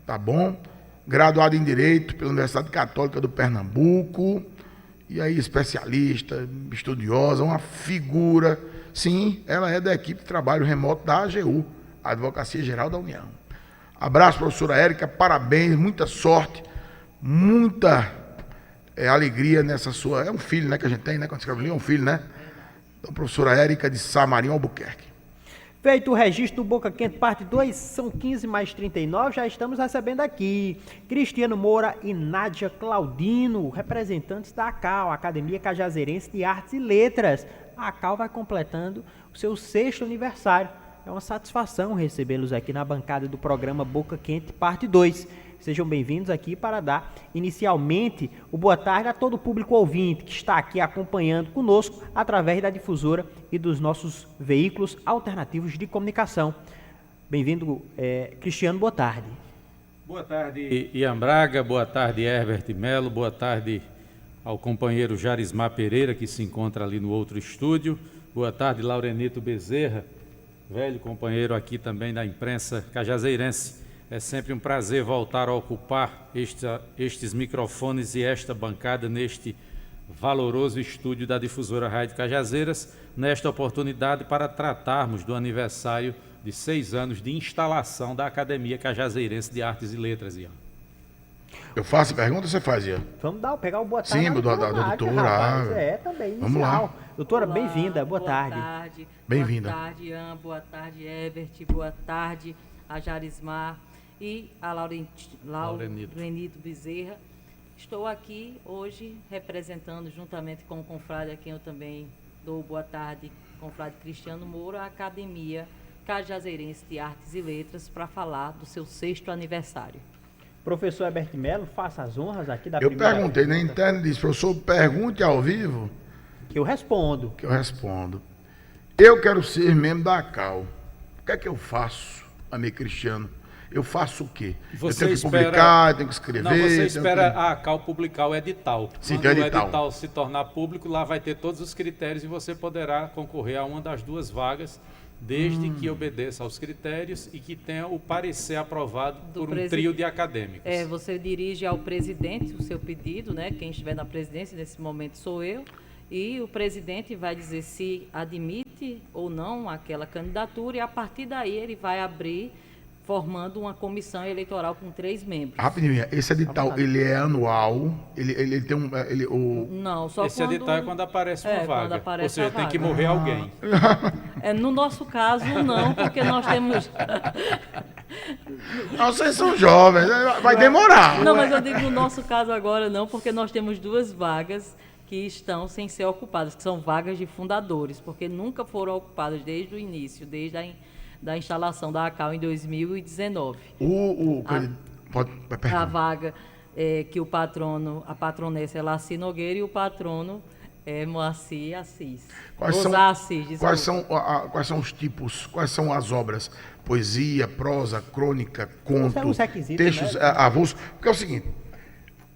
tá bom? Graduado em Direito pela Universidade Católica do Pernambuco, e aí especialista, estudiosa, uma figura. Sim, ela é da equipe de trabalho remoto da AGU, Advocacia Geral da União. Abraço, professora Érica, parabéns, muita sorte, muita alegria nessa sua... É um filho, né, que a gente tem, né, quando escreve ali, é um filho, né? Então, professora Érica de Samarim Albuquerque. Feito o registro do Boca Quente, parte 2, são 15 mais 39, já estamos recebendo aqui Cristiano Moura e Nádia Claudino, representantes da ACAL, Academia Cajazeirense de Artes e Letras. A ACAL vai completando o seu 6º aniversário. É uma satisfação recebê-los aqui na bancada do programa Boca Quente, parte 2. Sejam bem-vindos aqui para dar inicialmente o boa tarde a todo o público ouvinte que está aqui acompanhando conosco através da difusora e dos nossos veículos alternativos de comunicação. Bem-vindo, Cristiano, boa tarde. Boa tarde, Ian Braga, boa tarde, Herbert Melo, boa tarde ao companheiro Jarismar Pereira, que se encontra ali no outro estúdio. Boa tarde, Laurenito Bezerra, velho companheiro aqui também da imprensa cajazeirense. É sempre um prazer voltar a ocupar estes microfones e esta bancada neste valoroso estúdio da difusora Rádio Cajazeiras, nesta oportunidade para tratarmos do aniversário de 6 anos de instalação da Academia Cajazeirense de Artes e Letras, Ian. Eu faço pergunta ou você faz, Ian? Vamos pegar o boa tarde. Sim, da doutora. Também inicial. Vamos lá. Doutora, bem-vinda, boa tarde. Bem-vinda. Boa tarde, Ian, boa tarde, Herbert, boa tarde a Jarismar e a Laurenito Bezerra. Estou aqui hoje representando, juntamente com o confrade a quem eu também dou boa tarde, confrade Cristiano Moura, a Academia Cajazeirense de Artes e Letras, para falar do seu 6º aniversário. Professor Herbert Melo, faça as honras aqui da Eu primeira perguntei pergunta. na internet, disse, professor, pergunte ao vivo. Que eu respondo. Que eu respondo. Eu quero ser membro da ACAL. O que é que eu faço, amigo Cristiano? Eu faço o quê? Você eu tenho que espera... publicar, eu tenho que escrever... Não, você espera a ACAL publicar o edital. Sim, Quando o o edital se tornar público, lá vai ter todos os critérios e você poderá concorrer a uma das 2 vagas, desde que obedeça aos critérios e que tenha o parecer aprovado por um trio de acadêmicos. Você dirige ao presidente o seu pedido, né? Quem estiver na presidência nesse momento sou eu, e o presidente vai dizer se admite ou não aquela candidatura, e a partir daí ele vai abrir, formando uma comissão eleitoral com 3 membros. Rapidinho, esse edital, ele é anual? Ele tem um... Não, só esse edital é quando aparece uma vaga. Quando aparece ou seja, tem vaga. Que morrer alguém. No nosso caso, não, porque nós temos... Não, vocês são jovens, vai demorar. Não, mas eu digo no nosso caso agora não, porque nós temos 2 vagas que estão sem ser ocupadas, que são vagas de fundadores, porque nunca foram ocupadas desde o início, desde da instalação da ACAL em 2019. A vaga que a patronessa é Laci Nogueira e o patrono é Moacir Assis. Quais são os tipos, quais são as obras? Poesia, prosa, crônica, conto, textos, né? Avulsos? Porque é o seguinte,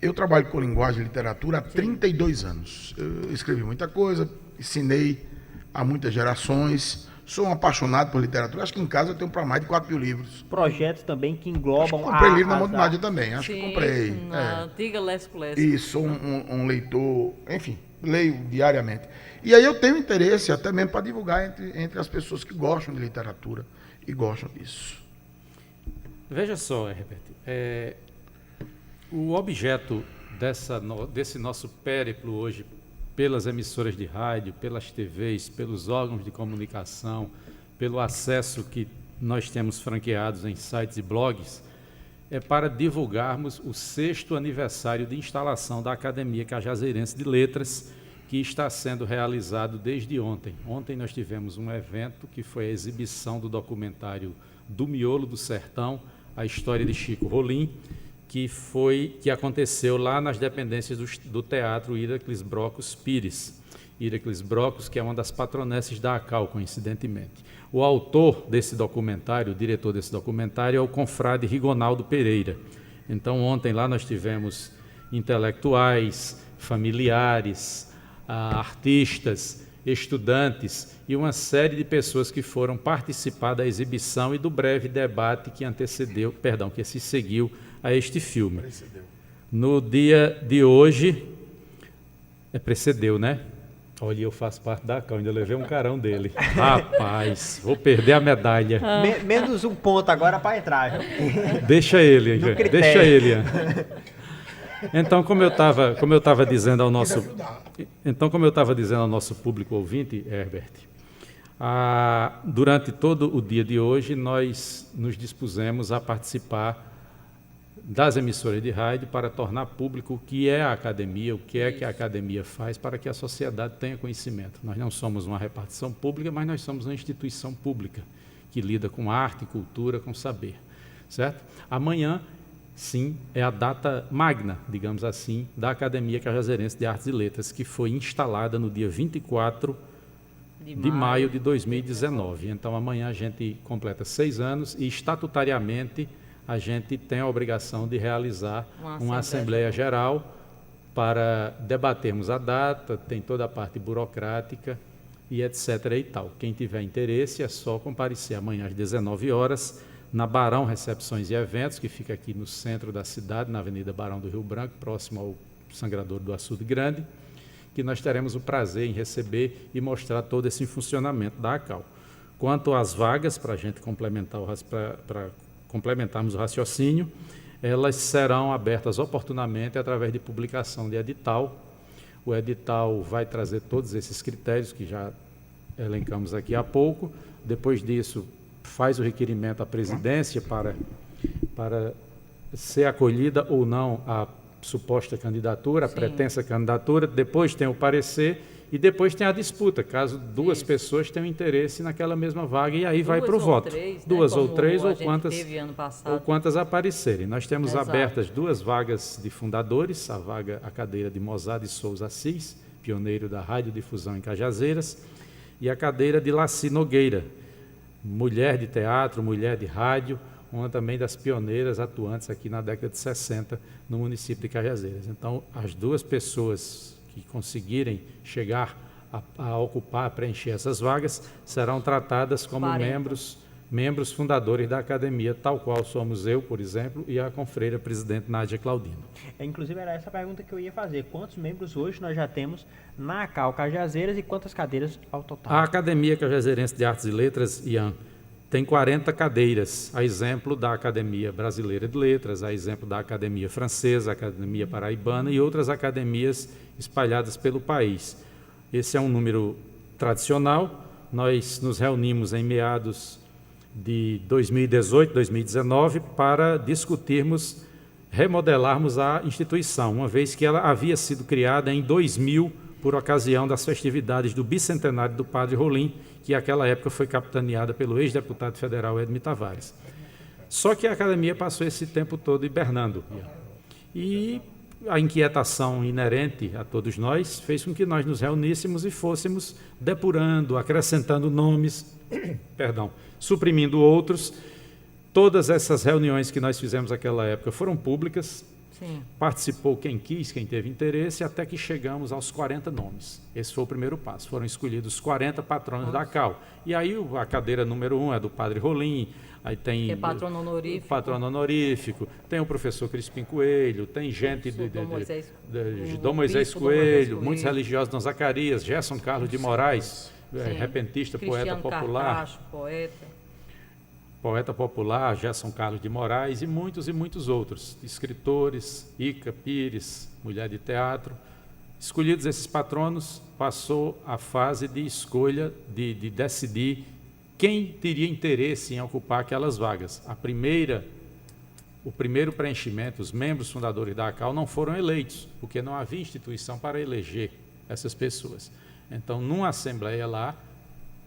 eu trabalho com linguagem e literatura há 32 anos. Eu escrevi muita coisa, ensinei a muitas gerações... Sou um apaixonado por literatura. Acho que em casa eu tenho para mais de 4.000 livros. Projetos também que englobam... Comprei livro na mão de Nádia também. Acho que comprei. Na antiga Lesco. E sou um leitor... Enfim, leio diariamente. E aí eu tenho interesse até mesmo para divulgar entre as pessoas que gostam de literatura e gostam disso. Veja só, Herbert. O objeto desse nosso périplo hoje pelas emissoras de rádio, pelas TVs, pelos órgãos de comunicação, pelo acesso que nós temos franqueados em sites e blogs, é para divulgarmos o 6º aniversário de instalação da Academia Cajazeirense de Letras, que está sendo realizado desde ontem. Ontem nós tivemos um evento que foi a exibição do documentário Do Miolo do Sertão, a história de Chico Rolim, que aconteceu lá nas dependências do Teatro Iraclis Brocos Pires. Iraclis Brocos, que é uma das patronesses da ACAL, coincidentemente. O autor desse documentário, o diretor desse documentário, é o confrade Rigonaldo Pereira. Então, ontem lá nós tivemos intelectuais, familiares, artistas estudantes e uma série de pessoas que foram participar da exibição e do breve debate que se seguiu a este filme. No dia de hoje, precedeu, né? Olha, eu faço parte da ACAL, ainda levei um carão dele. Rapaz, vou perder a medalha. Menos um ponto agora para entrar. Viu? Deixa ele, deixa ele. Então, como eu estava dizendo ao nosso público ouvinte, Herbert, durante todo o dia de hoje nós nos dispusemos a participar das emissoras de rádio para tornar público o que é a academia, o que é que a academia faz para que a sociedade tenha conhecimento. Nós não somos uma repartição pública, mas nós somos uma instituição pública que lida com arte, cultura, com saber, certo? Amanhã, sim, é a data magna, digamos assim, da Academia Cajazeirense de Artes e Letras, que foi instalada no dia 24 de maio de 2019. Então, amanhã a gente completa 6 anos e, estatutariamente, a gente tem a obrigação de realizar uma Assembleia Geral para debatermos a data, tem toda a parte burocrática e etc. e tal. Quem tiver interesse é só comparecer amanhã às 19 horas na Barão Recepções e Eventos, que fica aqui no centro da cidade, na Avenida Barão do Rio Branco, próximo ao Sangradouro do Açude Grande, que nós teremos o prazer em receber e mostrar todo esse funcionamento da ACAL. Quanto às vagas, para a gente complementarmos o raciocínio, elas serão abertas oportunamente através de publicação de edital. O edital vai trazer todos esses critérios que já elencamos aqui há pouco. Depois disso, faz o requerimento à presidência para ser acolhida ou não a suposta candidatura, a pretensa candidatura. Depois tem o parecer e depois tem a disputa, caso duas pessoas tenham interesse naquela mesma vaga, e aí vai para o voto. Duas ou três, ou quantas aparecerem. Nós temos abertas 2 vagas de fundadores, a cadeira de Mozart de Souza Assis, pioneiro da radiodifusão em Cajazeiras, e a cadeira de Laci Nogueira, mulher de teatro, mulher de rádio, uma também das pioneiras atuantes aqui na década de 60 no município de Cajazeiras. Então, as 2 pessoas que conseguirem chegar a ocupar, a preencher essas vagas, serão tratadas como membros fundadores da academia, tal qual somos eu, por exemplo, e a confreira presidente Nádia Claudino. Inclusive, era essa a pergunta que eu ia fazer. Quantos membros hoje nós já temos na ACAL Cajazeiras e quantas cadeiras ao total? A Academia Cajazeirense de Artes e Letras, Ian, tem 40 cadeiras, a exemplo da Academia Brasileira de Letras, a exemplo da Academia Francesa, Academia Paraibana e outras academias espalhadas pelo país. Esse é um número tradicional. Nós nos reunimos em meados de 2018, 2019, para discutirmos, remodelarmos a instituição, uma vez que ela havia sido criada em 2000 por ocasião das festividades do bicentenário do Padre Rolim, que naquela época foi capitaneada pelo ex-deputado federal Edmir Tavares. Só que a academia passou esse tempo todo hibernando. E a inquietação inerente a todos nós fez com que nós nos reuníssemos e fôssemos depurando, acrescentando nomes, suprimindo outros. Todas essas reuniões que nós fizemos naquela época foram públicas. Sim. Participou quem quis, quem teve interesse, até que chegamos aos 40 nomes. Esse foi o primeiro passo. Foram escolhidos 40 patronos da ACAL. E aí a cadeira número 1 é do Padre Rolim, aí tem patrono honorífico, tem o professor Crispim Coelho, tem gente de Dom Moisés Coelho, muitos religiosos, Dom Zacarias, Gerson Carlos de Moraes, repentista, poeta popular. Poeta popular, Gerson Carlos de Moraes e muitos outros, escritores, Ica Pires, mulher de teatro. Escolhidos esses patronos, passou a fase de escolha, de decidir quem teria interesse em ocupar aquelas vagas. O primeiro preenchimento, os membros fundadores da ACAL não foram eleitos, porque não havia instituição para eleger essas pessoas. Então, numa assembleia lá,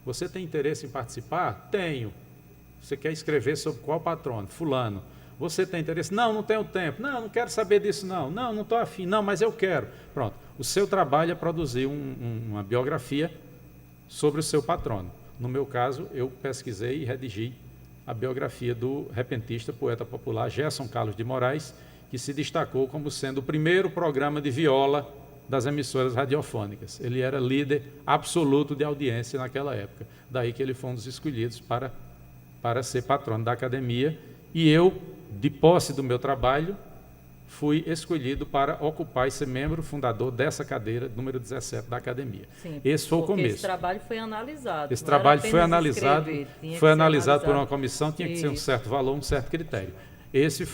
você tem interesse em participar? Tenho. Você quer escrever sobre qual patrono? Fulano. Você tem interesse? Não tenho tempo. Não quero saber disso, não. Não estou afim. Não, mas eu quero. Pronto. O seu trabalho é produzir uma biografia sobre o seu patrono. No meu caso, eu pesquisei e redigi a biografia do repentista, poeta popular Gerson Carlos de Moraes, que se destacou como sendo o primeiro programa de viola das emissoras radiofônicas. Ele era líder absoluto de audiência naquela época. Daí que ele foi um dos escolhidos para ser patrono da academia. E eu, de posse do meu trabalho, fui escolhido para ocupar e ser membro fundador dessa cadeira, número 17 da academia. Sim, esse foi o começo. Esse trabalho foi analisado. Esse trabalho foi analisado, por uma comissão, tinha que ser um Isso. certo valor, um certo critério. Essa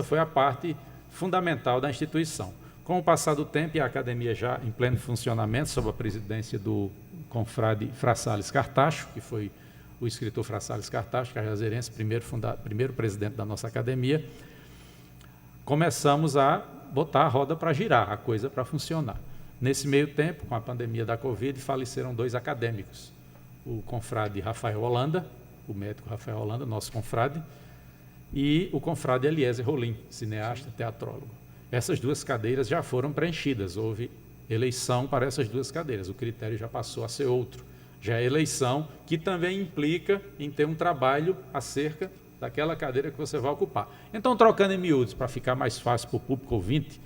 foi a parte fundamental da instituição. Com o passar do tempo e a academia já em pleno funcionamento, sob a presidência do confrade Fra Salles Cartacho, que foi o escritor Fra Salles Cartacho, cajazeirense, primeiro presidente da nossa academia, começamos a botar a roda para girar, a coisa para funcionar. Nesse meio tempo, com a pandemia da Covid, faleceram 2 acadêmicos, o confrade Rafael Holanda, o médico Rafael Holanda, nosso confrade, e o confrade Eliezer Rolim, cineasta, teatrólogo. Essas 2 cadeiras já foram preenchidas, houve eleição para essas 2 cadeiras, o critério já passou a ser outro. Já é eleição, que também implica em ter um trabalho acerca daquela cadeira que você vai ocupar. Então, trocando em miúdos, para ficar mais fácil para o público ouvinte,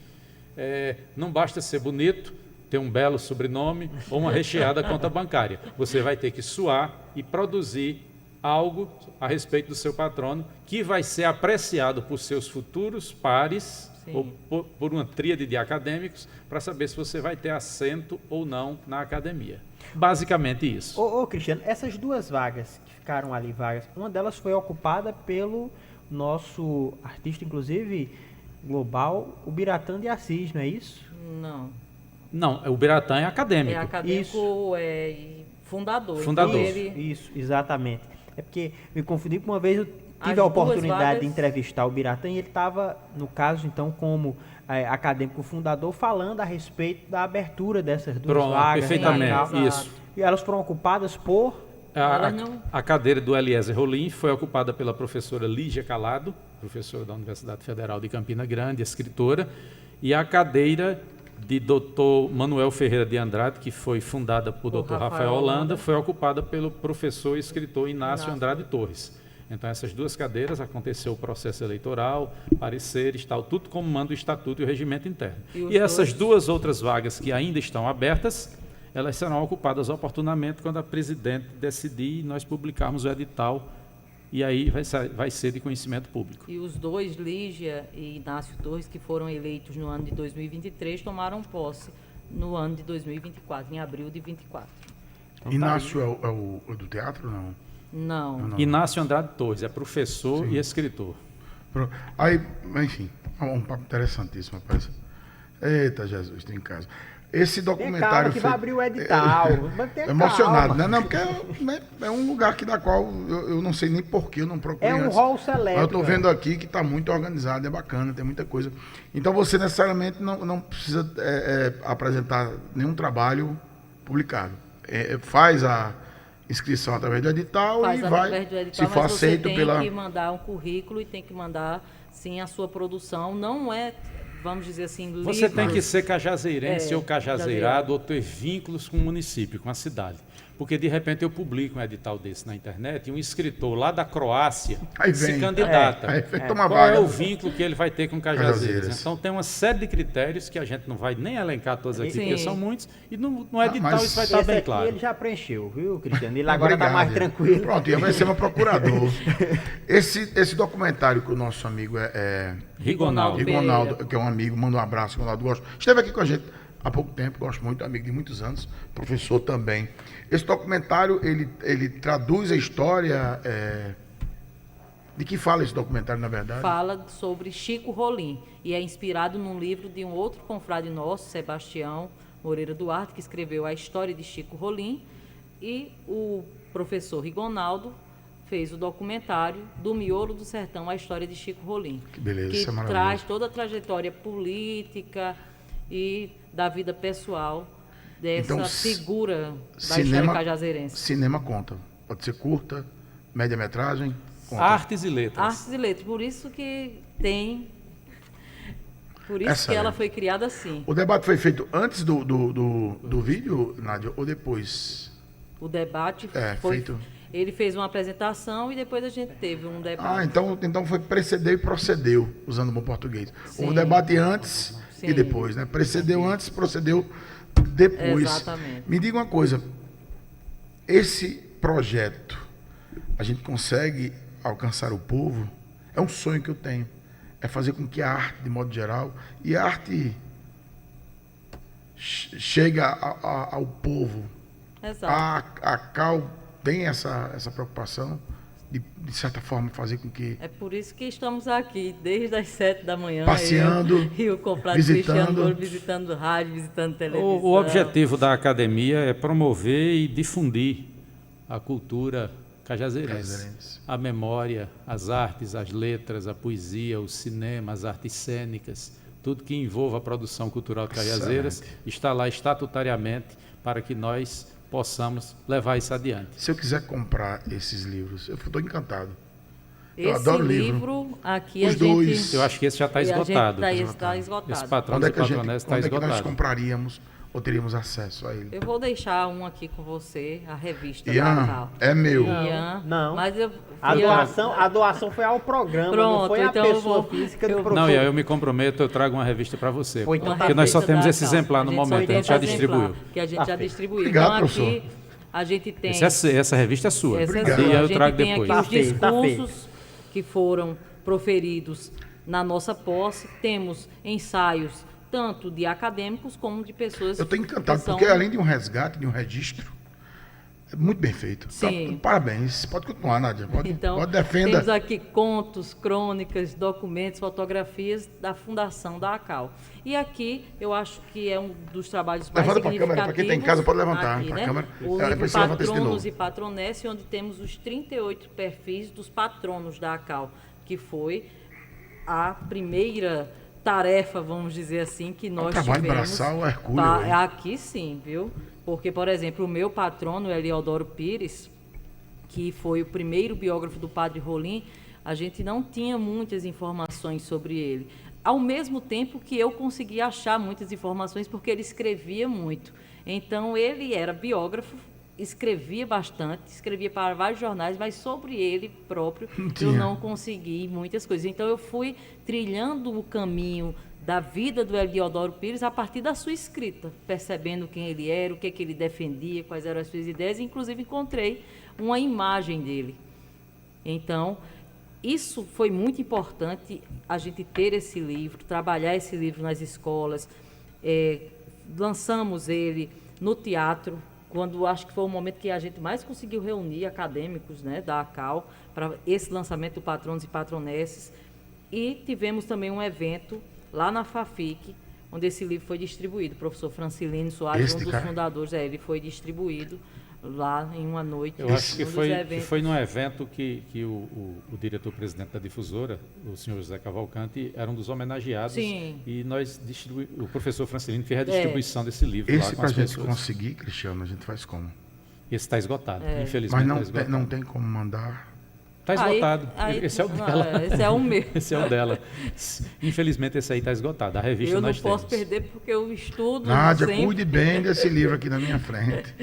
não basta ser bonito, ter um belo sobrenome ou uma recheada conta bancária. Você vai ter que suar e produzir algo a respeito do seu patrono, que vai ser apreciado por seus futuros pares, sim, ou por uma tríade de acadêmicos, para saber se você vai ter assento ou não na academia. Basicamente isso. Ô Cristiano, essas 2 vagas que ficaram ali vagas, uma delas foi ocupada pelo nosso artista, inclusive, global, o Biratã de Assis, não é isso? Não, o Biratã é acadêmico. É acadêmico, fundador. Isso, exatamente. É porque me confundi, porque uma vez eu tive a As oportunidade 2 vagas... de entrevistar o Biratã e ele estava, no caso, então, como acadêmico fundador, falando a respeito da abertura dessas 2 vagas. Perfeitamente, isso. E elas foram ocupadas por... A cadeira do Eliezer Rolim foi ocupada pela professora Lígia Calado, professora da Universidade Federal de Campina Grande, escritora, e a cadeira de Dr. Manuel Ferreira de Andrade, que foi fundada por Dr. Rafael Holanda, foi ocupada pelo professor e escritor Inácio Andrade Torres. Então, essas 2 cadeiras, aconteceu o processo eleitoral, pareceres, tal, tudo como manda o Estatuto e o Regimento Interno. E essas 2 outras vagas que ainda estão abertas, elas serão ocupadas oportunamente quando a presidente decidir e nós publicarmos o edital, e aí vai ser de conhecimento público. E os 2, Lígia e Inácio Torres, que foram eleitos no ano de 2023, tomaram posse no ano de 2024, em abril de 24. Então, Inácio é o do teatro, não? Não. Inácio Andrade Torres, é professor e escritor. Aí, enfim, um papo interessantíssimo, rapaz. Eita, Jesus, tem em casa. Esse documentário... Calma, que vai abrir o edital. Emocionado, né? Não, porque é um lugar da qual eu não sei nem porquê, eu não procurei antes. Antes. Hall seleto. Eu estou vendo aqui que está muito organizado, é bacana, tem muita coisa. Então você necessariamente não precisa apresentar nenhum trabalho publicado. Faz a inscrição através do edital e vai, se for aceito pela... Você tem que mandar um currículo e tem que mandar, sim, a sua produção. Não é, vamos dizer assim, livre. Você tem que ser cajazeirense ou cajazeirado ou ter vínculos com o município, com a cidade. Porque, de repente, eu publico um edital desse na internet e um escritor lá da Croácia se candidata. Qual é o vínculo que ele vai ter com Cajazeiras? Então, tem uma série de critérios que a gente não vai nem elencar todos aqui, porque são muitos, e no edital isso vai estar bem claro. Ele já preencheu, viu, Cristiano? Ele agora está mais tranquilo. Pronto, e vai ser meu procurador. Esse documentário que o nosso amigo Rigonaldo, que é um amigo, manda um abraço, Rigonaldo, gosto. Esteve aqui com a gente há pouco tempo, gosto muito, amigo de muitos anos, professor também. Esse documentário, ele traduz a história... De que fala esse documentário, na verdade? Fala sobre Chico Rolim, e é inspirado num livro de um outro confrade nosso, Sebastião Moreira Duarte, que escreveu a história de Chico Rolim, e o professor Rigonaldo fez o documentário Do Miolo do Sertão, a história de Chico Rolim. Que beleza, que isso é maravilhoso. Traz toda a trajetória política e da vida pessoal dessa figura da história cajazeirense. Cinema conta. Pode ser curta, média-metragem. Conta. Artes e letras. Artes e letras. Por isso que tem... Por isso que ela foi criada assim. O debate foi feito antes do vídeo, Nádia, ou depois? O debate foi feito... Ele fez uma apresentação e depois a gente teve um debate. Então foi precedeu e procedeu, usando o bom português. Sim. O debate antes e depois, né? Precedeu antes, procedeu depois. Exatamente. Me diga uma coisa, esse projeto, a gente consegue alcançar o povo? É um sonho que eu tenho, é fazer com que a arte, de modo geral, e a arte chegue ao povo. Exato. A CAL tem essa preocupação de certa forma, fazer com que... É por isso que estamos aqui, desde as 7 da manhã. Passeando, e o compadre visitando. Cristiano Moura, visitando rádio, visitando televisão. O objetivo da academia é promover e difundir a cultura cajazeirense. A memória, as artes, as letras, a poesia, o cinema, as artes cênicas, tudo que envolva a produção cultural de Cajazeiras está lá estatutariamente para que nós possamos levar isso adiante. Se eu quiser comprar esses livros, eu estou encantado. Eu adoro livro aqui Os a gente... dois. Eu acho que esse já está esgotado. Está esgotado. Esse Patronos e Patronesses está onde é que nós esgotado. compraríamos ou teríamos acesso a ele? Eu vou deixar um aqui com você, a revista da Ian, Cal. é meu. Ian, Não. Mas eu, A doação foi ao programa, Pronto, não foi a então eu pessoa vou- física do eu- professor. Não, e aí eu me comprometo, eu trago uma revista para você. Foi, então tá Porque nós só revista temos da esse Cal. exemplar no gente só momento, a tem gente já esse exemplar, distribuiu. Que a gente Tá já feito. distribuiu. Obrigado, Então professor. aqui a gente tem... Essa revista é sua. Essa é Obrigado. sua. E A eu gente trago tem depois. aqui os Tá feito, tá discursos que foram proferidos na nossa posse. Temos ensaios tanto de acadêmicos como de pessoas Eu estou encantado, que são... porque além de um resgate, de um registro, é muito bem feito. Sim. Tá, parabéns. Pode continuar, Nádia. Então, pode defender. temos aqui contos, crônicas, documentos, fotografias da fundação da ACAL. E aqui, eu acho que é um dos trabalhos mais Levanta pra significativos. câmera, pra quem tá em casa pode levantar, aqui, pra né? câmera. O Depois livro você levanta esse de Patronos novo. e Patronesses, onde temos os 38 perfis dos patronos da ACAL, que foi a primeira tarefa, vamos dizer assim, que nós trabalho tivemos. braçal hercúleo, hein? Aqui sim, viu? Porque, por exemplo, o meu patrono, Eliodoro Pires, que foi o primeiro biógrafo do Padre Rolim, a gente não tinha muitas informações sobre ele. Ao mesmo tempo que eu consegui achar muitas informações, porque ele escrevia muito. Então, ele era biógrafo, escrevia bastante, escrevia para vários jornais, mas sobre ele próprio eu não consegui muitas coisas. Então, eu fui trilhando o caminho da vida do Eliodoro Pires a partir da sua escrita, percebendo quem ele era, o que ele defendia, quais eram as suas ideias, e inclusive encontrei uma imagem dele. Então, isso foi muito importante, a gente ter esse livro, trabalhar esse livro nas escolas. Lançamos ele no teatro, quando acho que foi o momento que a gente mais conseguiu reunir acadêmicos, né, da ACAL para esse lançamento do Patronos e Patronesses. E tivemos também um evento lá na FAFIC, onde esse livro foi distribuído. O professor Francilino Soares, um dos fundadores, ele foi distribuído lá em uma noite. Eu acho que foi num evento que o diretor-presidente da difusora, o senhor José Cavalcante, era um dos homenageados. Sim. E o professor Francilino fez a distribuição desse livro lá Esse, com para a as gente pessoas. conseguir, Cristiano, a gente faz como? Esse está esgotado, Mas infelizmente. não tem como mandar. Está esgotado. Esse é o dela. Esse é o meu. Esse é o dela. Infelizmente, esse aí está esgotado. A revista Eu não nós posso temos. perder porque eu estudo Nádia, sempre. cuide bem desse livro aqui na minha frente.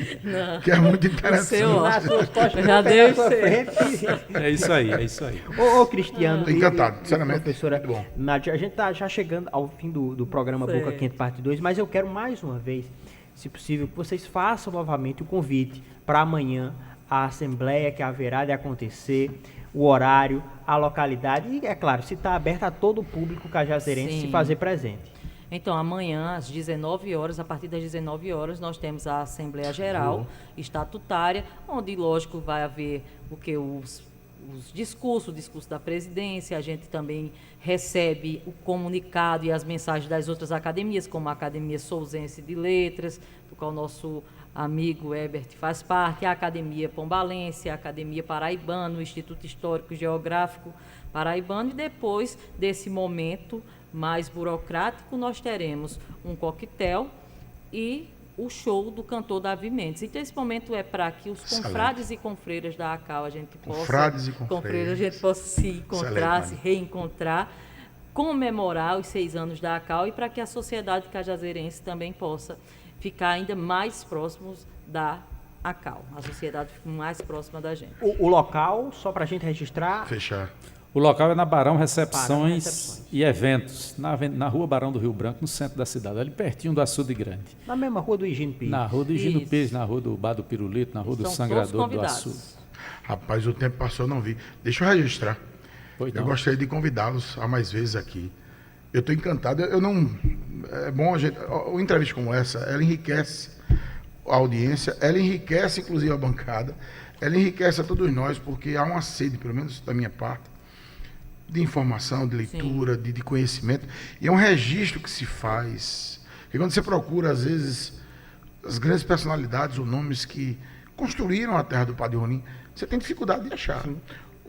Que é muito interessante. seu, Nas suas costas, Já não deu na sua certo. frente. É isso aí, é isso aí. Ô, Cristiano. Tô encantado, sinceramente, Professora muito bom. Nádia, a gente está já chegando ao fim do programa Certo. Boca Quente Parte 2, mas eu quero mais uma vez, se possível, que vocês façam novamente o convite para amanhã, a assembleia que haverá de acontecer, o horário, a localidade e, é claro, se está aberto a todo o público cajazeirense Sim. se fazer presente. Então, amanhã, às 19 horas, a partir das 19 horas, nós temos a Assembleia Geral Estatutária, onde, lógico, vai haver os discursos, o discurso da presidência, a gente também recebe o comunicado e as mensagens das outras academias, como a Academia Souzense de Letras, do qual o nosso amigo Herbert faz parte, a Academia Pombalense, a Academia Paraibana, o Instituto Histórico e Geográfico Paraibano, e depois desse momento mais burocrático, nós teremos um coquetel e o show do cantor Davi Mendes. Então, esse momento é para que os confrades e confreiras da ACAL, a gente a gente possa se encontrar, se reencontrar, comemorar os 6 anos da ACAL e para que a sociedade cajazeirense também possa ficar ainda mais próximos da ACAL, a sociedade fica mais próxima da gente. O local, só para a gente registrar, Fechar. O local é na Barão Recepções, Recepções. e Eventos, na Rua Barão do Rio Branco, no centro da cidade, ali pertinho do Açude Grande. Na mesma rua do Higino Pires. Na Rua do Higino Isso. Pires, na Rua do Bar do Pirulito, na Rua do São todos Sangrador do convidados. Açude. Rapaz, o tempo passou, eu não vi. Deixa eu registrar. Pois Eu não. gostaria de convidá-los a mais vezes aqui. Eu estou encantado. Eu não. É bom a gente. Uma entrevista como essa, ela enriquece a audiência, ela enriquece inclusive a bancada, ela enriquece a todos nós, porque há uma sede, pelo menos da minha parte, de informação, de leitura, de conhecimento. E é um registro que se faz. Porque quando você procura, às vezes, as grandes personalidades ou nomes que construíram a terra do Padre Ronim, você tem dificuldade de achar.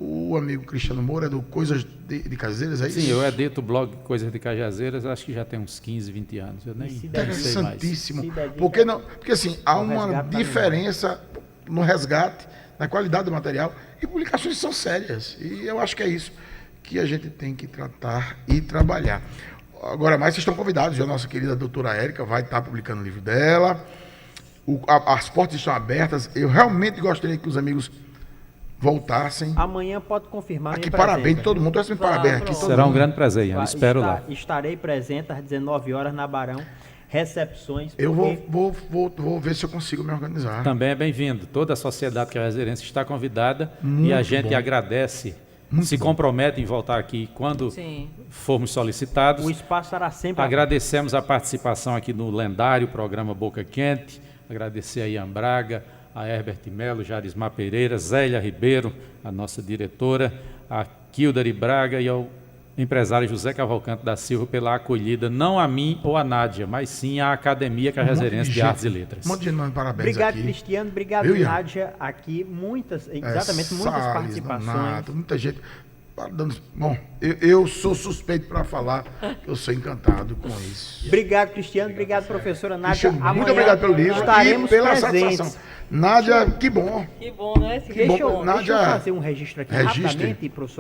O amigo Cristiano Moura é do Coisas de Cajazeiras, é isso? Sim, eu edito o blog Coisas de Cajazeiras, acho que já tem uns 15, 20 anos. Eu nem E se sei mais. Interessantíssimo. Se dedica Porque, não, porque assim, há ao uma resgate da diferença no resgate, na qualidade do material, e publicações são sérias. E eu acho que é isso que a gente tem que tratar e trabalhar. Agora mais, vocês estão convidados, a nossa querida doutora Érica vai estar publicando o livro dela. As portas estão abertas. Eu realmente gostaria que os amigos voltassem. Amanhã pode confirmar Aqui, minha parabéns, presença, todo viu? mundo. Estou Vai, parabéns aqui. pronto. Todo Será um mundo. grande prazer, Ian. Espero lá. Estarei presente às 19 horas na Barão. Recepções. Eu porque vou ver se eu consigo me organizar. Também é bem-vindo. Toda a sociedade cajazeirense está convidada e a gente agradece, se compromete em voltar aqui quando Sim. formos solicitados. o espaço será sempre Agradecemos a participação aqui no lendário programa Boca Quente. Agradecer a Ian Braga, a Herbert Melo, Jarismar Pereira, Zélia Ribeiro, a nossa diretora, a Kildare Braga e ao empresário José Cavalcante da Silva pela acolhida, não a mim ou a Nádia, mas sim à Academia Cajazeirense de Artes e Letras. Um monte de gente mandando parabéns Obrigado, aqui. Cristiano. Obrigado, Viu, Ian? Nádia. Aqui, muitas Salles, participações. Donato, muita gente. Bom, eu sou suspeito para falar que eu sou encantado com isso. Obrigado, Cristiano. Obrigado, professora Nádia. Cristiano, muito obrigado pelo livro estaremos e pela presentes. satisfação. Nádia, que bom. Que bom, né? Que Deixa bom, eu Nádia, fazer um registro aqui registre. rapidamente, professor.